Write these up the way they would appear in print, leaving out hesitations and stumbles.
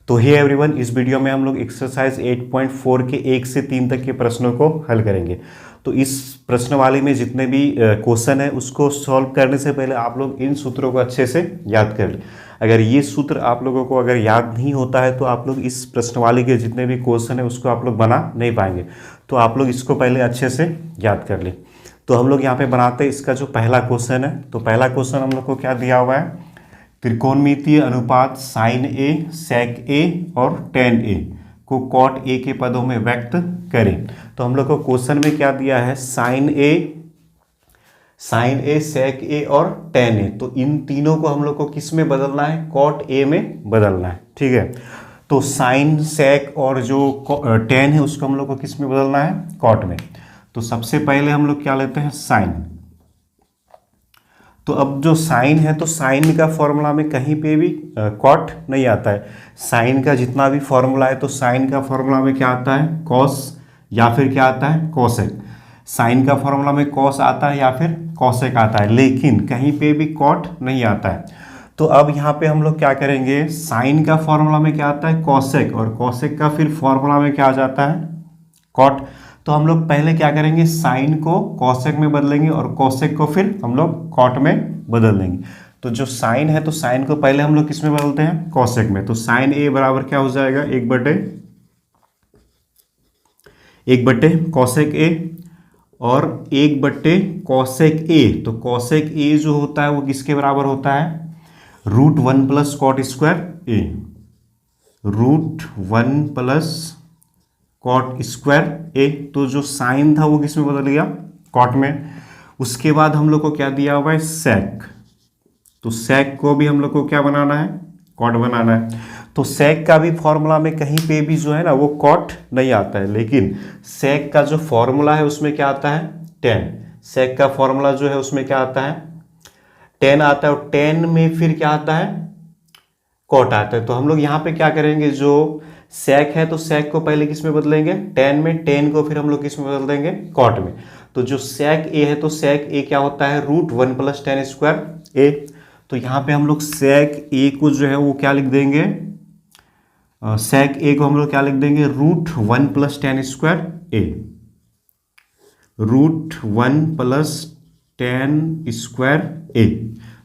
तो hey everyone, इस video में हम लोग एक्सरसाइज 8.4 के 1 से 3 तक के प्रश्नों को हल करेंगे। तो इस प्रश्नवाली में जितने भी क्वेश्चन है उसको सॉल्व करने से पहले आप लोग इन सूत्रों को अच्छे से याद कर लें। अगर ये सूत्र आप लोगों को अगर याद नहीं होता है तो आप लोग इस प्रश्नवाली के जितने भी क्वेश्चन है उसको आप लोग बना नहीं पाएंगे। तो आप लोग इसको पहले अच्छे से याद कर लें। तो हम लोग यहाँ पे बनाते हैं इसका जो पहला क्वेश्चन है। तो पहला क्वेश्चन हम लोग को क्या दिया हुआ है, त्रिकोणमितीय अनुपात साइन ए, सेक ए और टेन ए को कॉट ए के पदों में व्यक्त करें। तो हम लोग को क्वेश्चन में क्या दिया है, साइन ए, सेक ए और टेन ए। तो इन तीनों को हम लोग को किस में बदलना है, कॉट ए में बदलना है। ठीक है, तो साइन, सेक और जो टेन है उसको हम लोग को किस में बदलना है, कॉट में। तो सबसे पहले हम लोग क्या लेते हैं, साइन। तो अब जो साइन है तो साइन का फॉर्मूला में कहीं पे भी कॉट नहीं आता है। साइन का जितना भी फॉर्मूला है तो साइन का फॉर्मूला में क्या आता है, कॉस या फिर क्या आता है, कॉसेक। साइन का फॉर्मूला में कॉस आता है या फिर कॉसेक आता है, लेकिन कहीं पे भी कॉट नहीं आता है। तो अब यहाँ पे हम लोग क्या करेंगे, साइन का फॉर्मूला में क्या आता है, कॉसेक, और कॉसेक का फिर फॉर्मूला में क्या आ जाता है, कॉट। तो हम लोग पहले क्या करेंगे, साइन को कॉसेक में बदलेंगे और कॉसेक को फिर हम लोग कॉट में बदल देंगे। तो जो साइन है तो साइन को पहले हम लोग किस में बदलते हैं, कॉसेक में। तो साइन ए बराबर क्या हो जाएगा, एक बटे कॉसेक ए और एक बटे कॉसेक ए। तो कॉसेक ए जो होता है वो किसके बराबर होता है, √1 प्लस कॉट स्क्वायर ए, √1 प्लस कॉट स्क्वायर ए। तो जो साइन था वो किस में बदल गया, कॉट में। उसके बाद हम लोग को क्या दिया हुआ है, सेक। तो सेक को भी हम लोग को क्या बनाना है, कॉट बनाना है। तो सेक का भी फॉर्मूला में कहीं पे भी जो है ना वो कॉट नहीं आता है, लेकिन सेक का जो फॉर्मूला है उसमें क्या आता है, टेन। सेक का फॉर्मूला जो है उसमें क्या आता है, टेन आता है, और टेन में फिर क्या आता है, कॉट आता है। तो हम लोग यहाँ पे क्या करेंगे, जो सेक है तो सेक को पहले किस में बदलेंगे, टेन में, टेन को फिर हम लोग किस में बदल देंगे, कॉट में। तो जो सेक ए है तो सेक ए क्या होता है, √1 प्लस टेन स्क्वायर ए। तो यहाँ पे हम लोग सेक ए को जो है वो क्या लिख देंगे, सेक ए को हम लोग क्या लिख देंगे, √1 प्लस टेन स्क्वायर ए, √1 प्लस टेन स्क्वायर ए।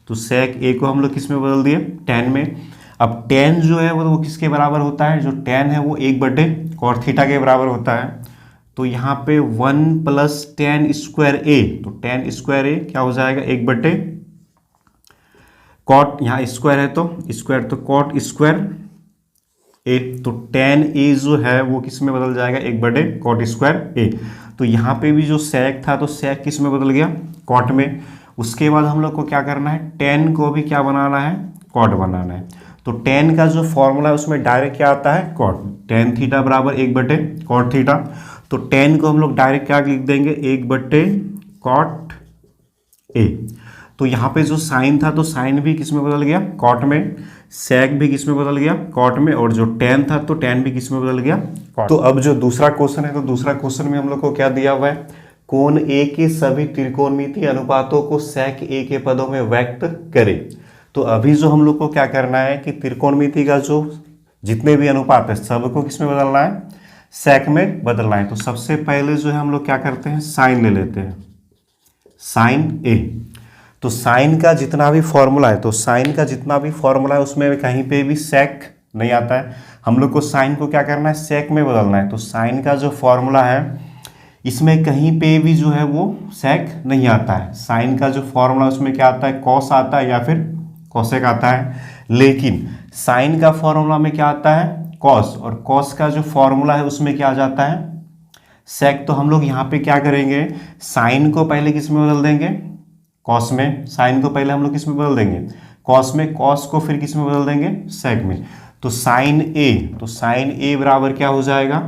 तो सेक ए को हम लोग किस में बदल दिए, टेन में। अब टेन जो है वो किसके बराबर होता है, जो टेन है वो एक बटे कॉट थीटा के बराबर होता है। तो यहाँ पे 1 प्लस टेन स्क्वायर ए, तो टेन स्क्वायर ए क्या हो जाएगा, एक बटे कॉट, यहाँ स्क्वायर है तो स्क्वायर, तो कॉट स्क्वायर ए। तो टेन ए जो है वो किस में बदल जाएगा, एक बटे कॉट स्क्वायर ए। तो यहाँ पे भी जो सेक था तो सेक किस में बदल गया, कॉट में। उसके बाद हम लोग को क्या करना है, टेन को भी क्या बनाना है, कॉट बनाना है। तो टेन का जो फॉर्मूला है उसमें डायरेक्ट क्या आता है, कॉट। टेन थीटा बराबर एक बटे कॉट थीटा। तो टेन को हम लोग डायरेक्ट क्या लिख देंगे, एक बटे कॉट ए। तो यहाँ पे जो साइन था तो साइन भी किस में बदल गया, कॉट में। सेक भी किस में बदल गया, कॉट में। और जो टेन था तो टेन भी किस में बदल गया, कॉट। तो अब जो दूसरा क्वेश्चन है तो दूसरा क्वेश्चन में हम लोग को क्या दिया हुआ है, कोण ए के सभी त्रिकोणमितीय अनुपातों को सेक ए के पदों में व्यक्त करें। तो अभी जो हम लोग को क्या करना है कि त्रिकोणमिति का जो जितने भी अनुपात है सबको किस में बदलना है, सेक में बदलना है। तो सबसे पहले जो है हम लोग क्या करते हैं, साइन ले लेते हैं, साइन ए। तो साइन का जितना भी फॉर्मूला है तो साइन का जितना भी फॉर्मूला है उसमें कहीं पे भी सेक नहीं आता है। हम लोग को साइन को क्या करना है, सेक में बदलना है। तो साइन का जो फॉर्मूला है इसमें कहीं पे भी जो है वो सेक नहीं आता है। साइन का जो फॉर्मूला उसमें क्या आता है, कॉस आता है या फिर कॉसेक आता है। लेकिन साइन का फॉर्मूला में क्या आता है, कॉस, और कॉस का जो फॉर्मूला है उसमें क्या आ जाता है, सेक। तो हम लोग यहाँ पे क्या करेंगे, साइन को पहले किस में बदल देंगे, कॉस में। साइन को पहले हम लोग किस में बदल देंगे, कॉस में। कॉस को फिर किस में बदल देंगे, सेक में। तो साइन ए, तो साइन ए बराबर क्या हो जाएगा,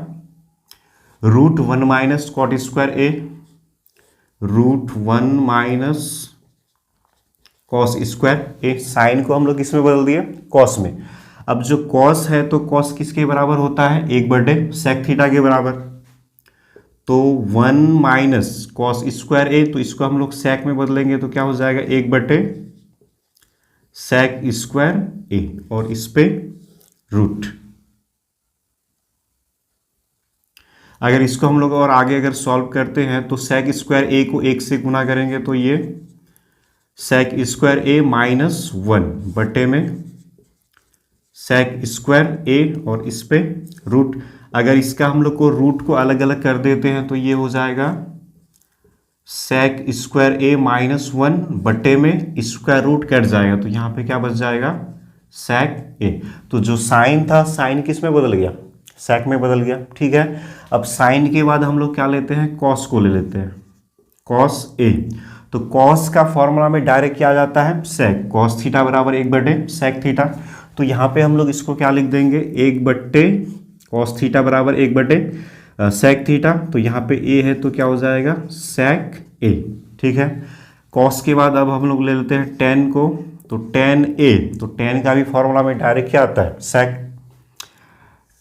√1 माइनस कॉट स्क्वायर ए, √1 माइनस कॉस स्क्वायर ए। साइन को हम लोग किस में बदल दिए, कॉस में। अब जो कॉस है तो कॉस किसके बराबर होता है, एक बटे सेक थीटा के बराबर। तो 1 माइनस कॉस स्क्वायर ए, तो इसको हम लोग सेक में बदलेंगे तो क्या हो जाएगा, एक बटे सेक स्क्वायर ए, और इस पे रूट। अगर इसको हम लोग और आगे अगर सॉल्व करते हैं तो सेक स्क्वायर ए को 1 से गुना करेंगे तो ये सेक स्क्वायर ए माइनस 1 बटे में सेक स्क्वायर ए और इस पे रूट। अगर इसका हम लोग को रूट को अलग अलग कर देते हैं तो ये हो जाएगा सेक स्क्वायर ए माइनस 1 बटे में स्क्वायर रूट कट जाएगा तो यहाँ पे क्या बच जाएगा सेक ए। तो जो साइन था साइन किस में बदल गया, सेक में बदल गया। ठीक है, अब साइन के बाद हम लोग क्या लेते हैं, कॉस को ले लेते हैं, कॉस ए। तो कॉस का फॉर्मूला में डायरेक्ट क्या आ जाता है सेक, कॉस थीटा बराबर 1 बटे सेक थीटा। तो यहाँ पे हम लोग इसको क्या लिख देंगे 1 बट्टे कॉस थीटा बराबर 1 बटे सेक थीटा। तो यहाँ पे ए है तो क्या हो जाएगा सेक ए। ठीक है, कॉस के बाद अब हम लोग ले लेते हैं टेन को, तो टेन ए, तो टेन का भी फॉर्मूला में डायरेक्ट क्या आता है सेक,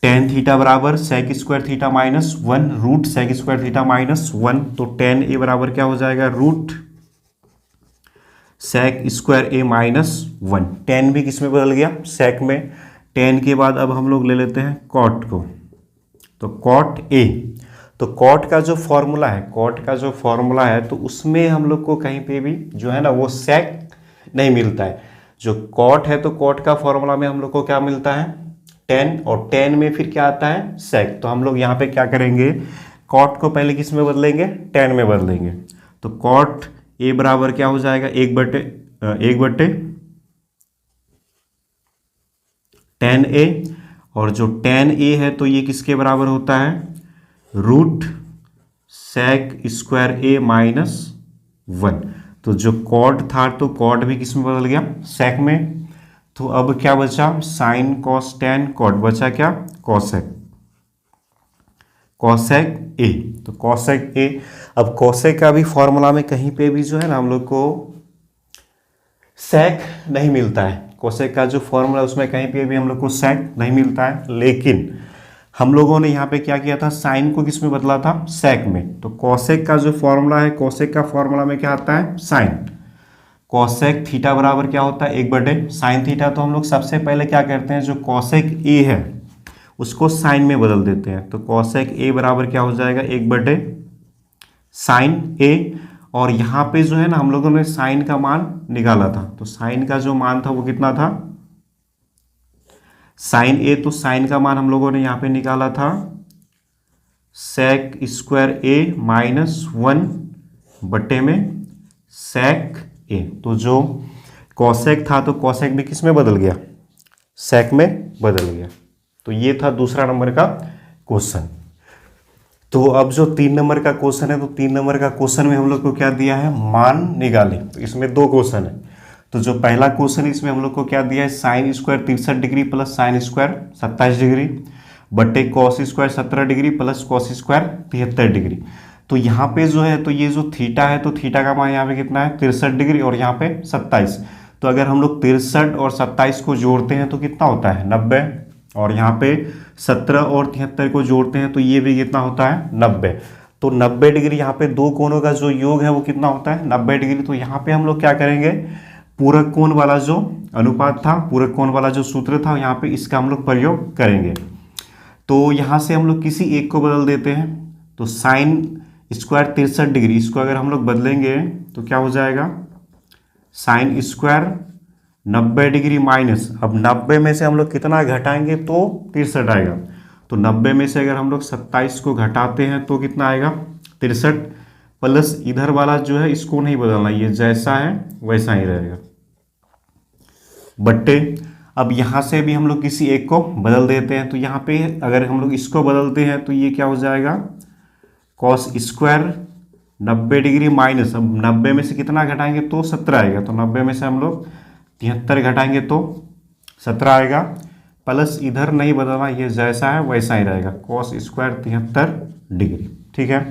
टेन थीटा बराबर sec square theta minus 1 root sec square theta minus 1। तो टेन ए बराबर क्या हो जाएगा root sec square A minus 1। Tan भी किस में बदल गया सेक में। टेन के बाद अब हम लोग ले लेते हैं कॉट को, तो कॉट ए। तो कॉट का जो फॉर्मूला है, कॉट का जो फॉर्मूला है तो उसमें हम लोग को कहीं पे भी जो है ना वो सेक नहीं मिलता है। जो कॉट है तो कॉट का फॉर्मूला में हम लोग को क्या मिलता है टेन, और टेन में फिर क्या आता है सेक। तो हम लोग यहाँ पे क्या करेंगे कॉट को पहले किस में बदलेंगे टेन में बदलेंगे। तो कॉट ए बराबर क्या हो जाएगा 1 बटे टेन ए, और जो टेन ए है तो ये किसके बराबर होता है root sec square A minus 1। तो जो कॉट था तो कॉट भी किस में बदल गया सेक में। तो अब क्या बचा साइन कॉस टेन, कॉट बचा क्या कॉसेक, कॉसेक ए। तो कॉसेक ए, अब कॉसेक का भी फॉर्मूला में कहीं पे भी जो है ना हम लोग को सेक नहीं मिलता है। कॉसेक का जो फॉर्मूला उसमें कहीं पे भी हम लोग को सेक नहीं मिलता है, लेकिन हम लोगों ने यहाँ पे क्या किया था साइन को किस में बदला था सेक में। तो कॉसेक का जो फॉर्मूला है, कॉसेक का फॉर्मूला में क्या आता है साइन, कॉसेक थीटा बराबर क्या होता है 1 बटे साइन थीटा। तो हम लोग सबसे पहले क्या करते हैं जो कॉसेक ए है उसको साइन में बदल देते हैं। तो कॉसेक ए बराबर क्या हो जाएगा 1 बटे साइन ए, और यहाँ पे जो है ना हम लोगों ने साइन का मान निकाला था। तो साइन का जो मान था वो कितना था साइन ए, तो साइन का मान हम लोगों ने यहाँ पे निकाला था सेक स्क्वायर ए माइनस 1 बटे में सेक ए। तो जो कॉसेक था तो कॉसेक भी किस में बदल गया सेक में बदल गया। तो ये था दूसरा नंबर का क्वेश्चन। तो अब जो 3 नंबर का क्वेश्चन है, तो 3 नंबर का क्वेश्चन में हम लोग को क्या दिया है मान निकाले। तो इसमें 2 क्वेश्चन है। तो जो पहला क्वेश्चन है इसमें हम लोग को क्या दिया है sine square 63 degree plus sine square 27 degree बटे cos square 17 degree plus cos square 73 degree. तो यहाँ पे जो है तो ये जो थीटा है तो थीटा का मान यहाँ पे कितना है 63 डिग्री और यहाँ पे 27। तो अगर हम लोग 63 और 27 को जोड़ते हैं तो कितना होता है 90, और यहाँ पे 17 और 73 को जोड़ते हैं तो ये भी कितना होता है 90। तो 90 डिग्री यहाँ पे 2 कोणों का जो योग है वो कितना होता है 90 डिग्री। तो यहाँ पे हम लोग क्या करेंगे पूरक कोण वाला जो अनुपात था, पूरक कोण वाला जो सूत्र था यहाँ पे इसका हम लोग प्रयोग करेंगे। तो यहाँ से हम लोग किसी एक को बदल देते हैं। तो साइन स्क्वायर 63 डिग्री इसको अगर हम लोग बदलेंगे तो क्या हो जाएगा साइन स्क्वायर 90 डिग्री माइनस, अब 90 में से हम लोग कितना घटाएंगे तो 63 आएगा। तो 90 में से अगर हम लोग 27 को घटाते हैं तो कितना आएगा 63, प्लस इधर वाला जो है इसको नहीं बदलना, ये जैसा है वैसा ही रहेगा बट्टे। अब यहाँ से भी हम लोग किसी एक को बदल देते हैं। तो यहाँ पे अगर हम लोग इसको बदलते हैं तो ये क्या हो जाएगा कॉस स्क्वायर 90 डिग्री माइनस, अब 90 में से कितना घटाएंगे तो 17 आएगा। तो 90 में से हम लोग 73 घटाएंगे तो 17 आएगा, प्लस इधर नहीं बदलना, ये जैसा है वैसा ही रहेगा कॉस स्क्वायर 73 डिग्री। ठीक है,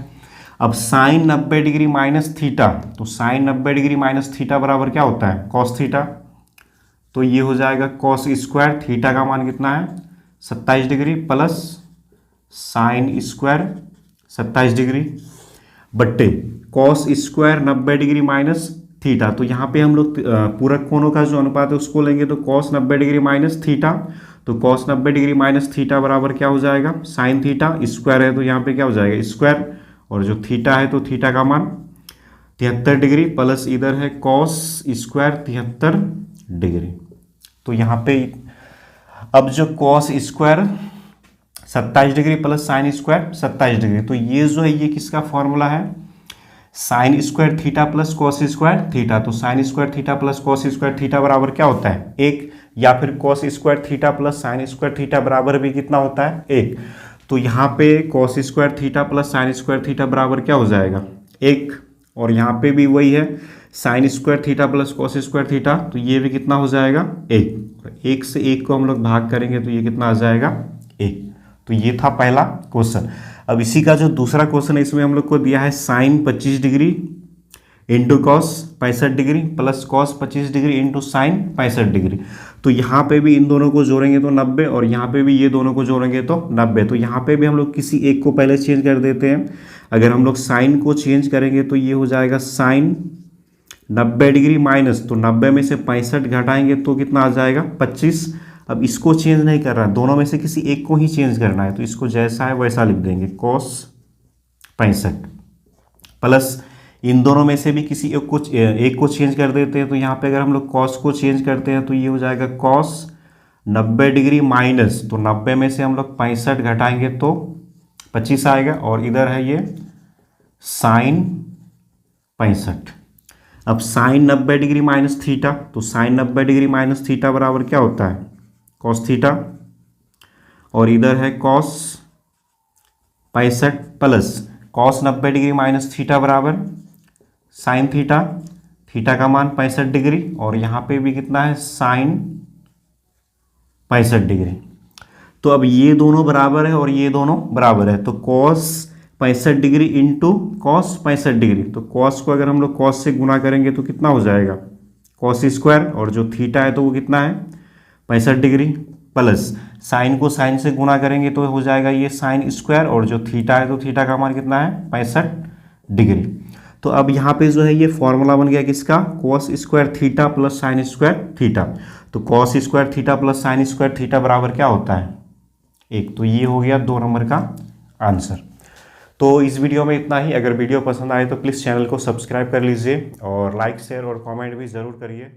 अब साइन 90 डिग्री माइनस थीटा, तो साइन 90 डिग्री माइनस थीटा बराबर क्या होता है कॉस थीटा। तो ये हो जाएगा कॉस स्क्वायर थीटा का मान कितना है 27 degree plus sine square 27 degree बट्टे cos square 90 degree minus theta. तो यहाँ पे हम लोग पूरक कोणों का जो अनुपात है उसको लेंगे। तो कॉस 90 डिग्री माइनस थीटा, तो कॉस 90 डिग्री माइनस थीटा बराबर क्या हो जाएगा, साइन थीटा। स्क्वायर है तो यहाँ पे क्या हो जाएगा, स्क्वायर, और जो थीटा है तो थीटा का मान 73 डिग्री, प्लस इधर है कॉस स्क्वायर 73 डिग्री। तो यहाँ पे अब जो cos square 27 degree plus sine square 27 degree, तो ये जो है ये किसका फॉर्मूला है, sine square theta plus cos square theta. तो sine square theta plus cos square theta बराबर क्या होता है, 1, या फिर cos square theta plus sine square theta बराबर भी कितना होता है, 1। तो यहाँ पे cos square theta plus sine square theta बराबर क्या हो जाएगा, 1, और यहाँ पे भी वही है, sine square theta plus cos square theta, तो ये भी कितना हो जाएगा, 1। 1 से 1 को हम लोग भाग करेंगे तो ये कितना आ जाएगा, 1। तो ये था पहला क्वेश्चन। अब इसी का जो दूसरा क्वेश्चन है इसमें हम लोग को दिया है sine 25 degree into cos 65 degree plus cos 25 degree into sine 65 degree. तो यहाँ पे भी इन दोनों को जोड़ेंगे तो 90, और यहाँ पे भी ये दोनों को जोड़ेंगे तो 90। तो यहाँ पे भी हम लोग किसी एक को पहले चेंज कर देते हैं। अगर हम लोग साइन को चेंज करेंगे तो ये हो जाएगा साइन 90 डिग्री माइनस, तो 90 में से 65 घटाएंगे तो कितना आ जाएगा, 25। अब इसको चेंज नहीं कर रहा है, दोनों में से किसी एक को ही चेंज करना है, तो इसको जैसा है वैसा लिख देंगे, कॉस 65 प्लस इन दोनों में से भी किसी एक को चेंज कर देते हैं। तो यहाँ पे अगर हम लोग कॉस को चेंज करते हैं तो ये हो जाएगा कॉस 90 डिग्री माइनस, तो 90 में से हम लोग 65 घटाएंगे तो 25 आएगा, और इधर है ये साइन 65। अब साइन 90 डिग्री माइनस थीटा, तो साइन 90 डिग्री माइनस थीटा बराबर क्या होता है, कॉस थीटा, और इधर है cos 65 plus cos 90 degree minus theta बराबर साइन थीटा, थीटा का मान 65 डिग्री, और यहाँ पे भी कितना है, साइन 65 डिग्री। तो अब ये दोनों बराबर है और ये दोनों बराबर है, तो cos 65 degree into cos 65 degree, तो कॉस को अगर हम लोग कॉस से गुना करेंगे तो कितना हो जाएगा, कॉस स्क्वायर, और जो थीटा है तो वो कितना है 65 डिग्री, प्लस साइन को साइन से गुना करेंगे तो हो जाएगा ये साइन स्क्वायर, और जो थीटा है तो थीटा का मान कितना है 65 डिग्री। तो अब यहाँ पे जो है ये फॉर्मूला बन गया किसका, cos square theta plus sine square theta. तो cos square theta plus sine square theta बराबर क्या होता है, 1। तो ये हो गया 2 नंबर का आंसर। तो इस वीडियो में इतना ही। अगर वीडियो पसंद आए तो प्लीज़ चैनल को सब्सक्राइब कर लीजिए, और लाइक शेयर और कमेंट भी ज़रूर करिए।